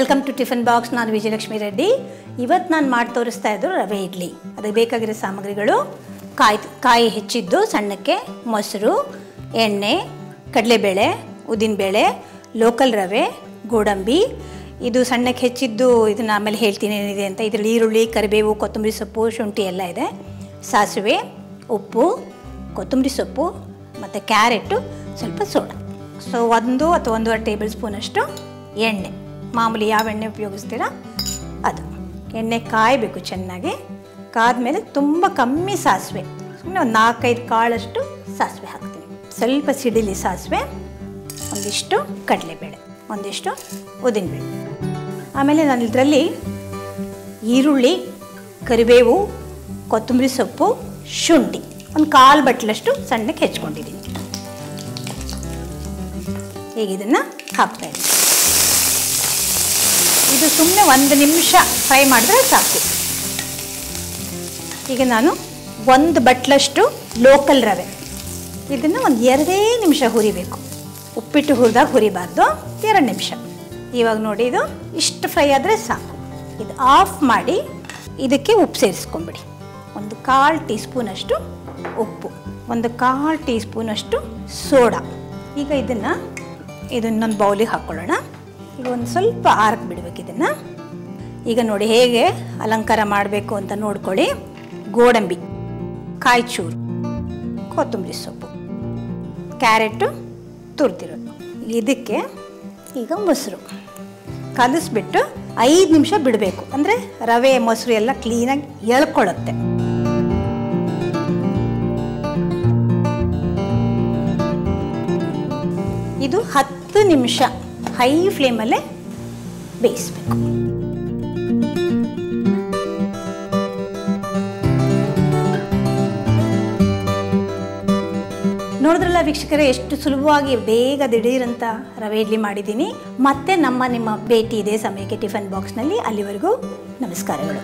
Welcome to tiffin box. ನಾನು ವಿಜಯಲಕ್ಷ್ಮಿ ರೆಡ್ಡಿ. ಇವತ್ತು ನಾನು ಮಾಡಿ ತೋರಿಸ್ತಾ ಇದ್ದು ರವೆ ಇಡ್ಲಿ. ಅದಕ್ಕೆ ಬೇಕಾಗಿರೋ ಸಾಮಗ್ರಿಗಳು: ಕಾಯಿ ಹೆಚ್ಚಿದ್ದು ಸಣ್ಣಕ್ಕೆ, ಮೊಸರು, ಎಣ್ಣೆ, ಕಡಲೆಬೇಳೆ, ಉದ್ದಿನಬೇಳೆ, ಲೋಕಲ್ ರವೆ, ಗೋಡಂಬಿ. ಇದು ಸಣ್ಣಕ್ಕೆ ಹೆಚ್ಚಿದ್ದು, ಇದನ್ನು ಆಮೇಲೆ ಹೇಳ್ತೀನಿ ಏನಿದೆ ಅಂತ. ಇದರಲ್ಲಿ ಈರುಳ್ಳಿ, ಕರಿಬೇವು, ಕೊತ್ತಂಬರಿ ಸೊಪ್ಪು, ಶುಂಠಿ ಎಲ್ಲ ಇದೆ. ಸಾಸಿವೆ, ಉಪ್ಪು, ಕೊತ್ತಂಬರಿ ಸೊಪ್ಪು ಮತ್ತು ಕ್ಯಾರೆಟು, ಸ್ವಲ್ಪ ಸೋಡಾ. ಸೊ 1 ಅಥವಾ 1.5 ಟೇಬಲ್ ಸ್ಪೂನಷ್ಟು ಎಣ್ಣೆ. ಮಾಮೂಲಿ ಯಾವ ಎಣ್ಣೆ ಉಪಯೋಗಿಸ್ತೀರಾ ಅದು. ಎಣ್ಣೆ ಕಾಯಬೇಕು ಚೆನ್ನಾಗಿ. ಕಾದ್ಮೇಲೆ ತುಂಬ ಕಮ್ಮಿ ಸಾಸಿವೆ, ಸುಮ್ಮನೆ ಒಂದು 4-5 ಕಾಳಷ್ಟು ಸಾಸಿವೆ ಹಾಕ್ತೀನಿ. ಸ್ವಲ್ಪ ಸಿಡಿಲಿ ಸಾಸಿವೆ, ಒಂದಿಷ್ಟು ಕಡಲೆಬೇಳೆ, ಒಂದಿಷ್ಟು ಉದ್ದಿನಬೇಳೆ. ಆಮೇಲೆ ನಾನು ಇದರಲ್ಲಿ ಈರುಳ್ಳಿ, ಕರಿಬೇವು, ಕೊತ್ತಂಬರಿ ಸೊಪ್ಪು, ಶುಂಠಿ ಒಂದು 1/4 ಬಟ್ಲಷ್ಟು ಸಣ್ಣಕ್ಕೆ ಹೆಚ್ಕೊಂಡಿದ್ದೀನಿ. ಈಗ ಇದನ್ನು ಹಾಕ್ತಾಯಿದ್ದೀನಿ. ಇದು ಸುಮ್ಮನೆ 1 ನಿಮಿಷ ಫ್ರೈ ಮಾಡಿದ್ರೆ ಸಾಕು. ಈಗ ನಾನು 1 ಬಟ್ಲಷ್ಟು ಲೋಕಲ್ ರವೆ, ಇದನ್ನು ಒಂದು 2 ನಿಮಿಷ ಹುರಿಬೇಕು. ಉಪ್ಪಿಟ್ಟು ಹುರಿದಾಗ ಹುರಿಬಾರ್ದು, 2 ನಿಮಿಷ. ಇವಾಗ ನೋಡಿ, ಇದು ಇಷ್ಟು ಫ್ರೈ ಆದರೆ ಸಾಕು. ಇದು ಆಫ್ ಮಾಡಿ ಇದಕ್ಕೆ ಉಪ್ಪು ಸೇರಿಸ್ಕೊಂಬಿಡಿ. 1/4 ಟೀ ಸ್ಪೂನಷ್ಟು ಉಪ್ಪು, 1/4 ಟೀ ಸ್ಪೂನಷ್ಟು ಸೋಡಾ. ಈಗ ಇದನ್ನೊಂದು ಬೌಲಿಗೆ ಹಾಕ್ಕೊಳ್ಳೋಣ. ಈಗ ಒಂದು ಸ್ವಲ್ಪ ಆರಕ್ಕೆ ಬಿಡಬೇಕು ಇದನ್ನು. ಈಗ ನೋಡಿ ಹೇಗೆ ಅಲಂಕಾರ ಮಾಡಬೇಕು ಅಂತ ನೋಡ್ಕೊಳ್ಳಿ. ಗೋಡಂಬಿ, ಕಾಯಿ ಚೂರು, ಕೊತ್ತಂಬರಿ ಸೊಪ್ಪು, ಕ್ಯಾರೆಟು ತುರಿದಿರೋದು. ಇದಕ್ಕೆ ಈಗ ಮೊಸರು ಕಲಿಸ್ಬಿಟ್ಟು 5 ನಿಮಿಷ ಬಿಡಬೇಕು. ಅಂದರೆ ರವೆ ಮೊಸರು ಎಲ್ಲ ಕ್ಲೀನಾಗಿ ಎಳ್ಕೊಳ್ಳುತ್ತೆ. ಇದು 10 ನಿಮಿಷ ಹೈ ಫ್ಲೇಮಲ್ಲೇ ಬೇಯಿಸಬೇಕು. ನೋಡಿದ್ರಲ್ಲ ವೀಕ್ಷಕರೇ, ಎಷ್ಟು ಸುಲಭವಾಗಿ ಬೇಗ ದಿಢೀರಂತ ರವೆ ಇಡ್ಲಿ ಮಾಡಿದ್ದೀನಿ. ಮತ್ತೆ ನಿಮ್ಮ ಭೇಟಿ ಇದೇ ಸಮಯಕ್ಕೆ ಟಿಫನ್ ಬಾಕ್ಸ್ನಲ್ಲಿ. ಅಲ್ಲಿವರೆಗೂ ನಮಸ್ಕಾರಗಳು.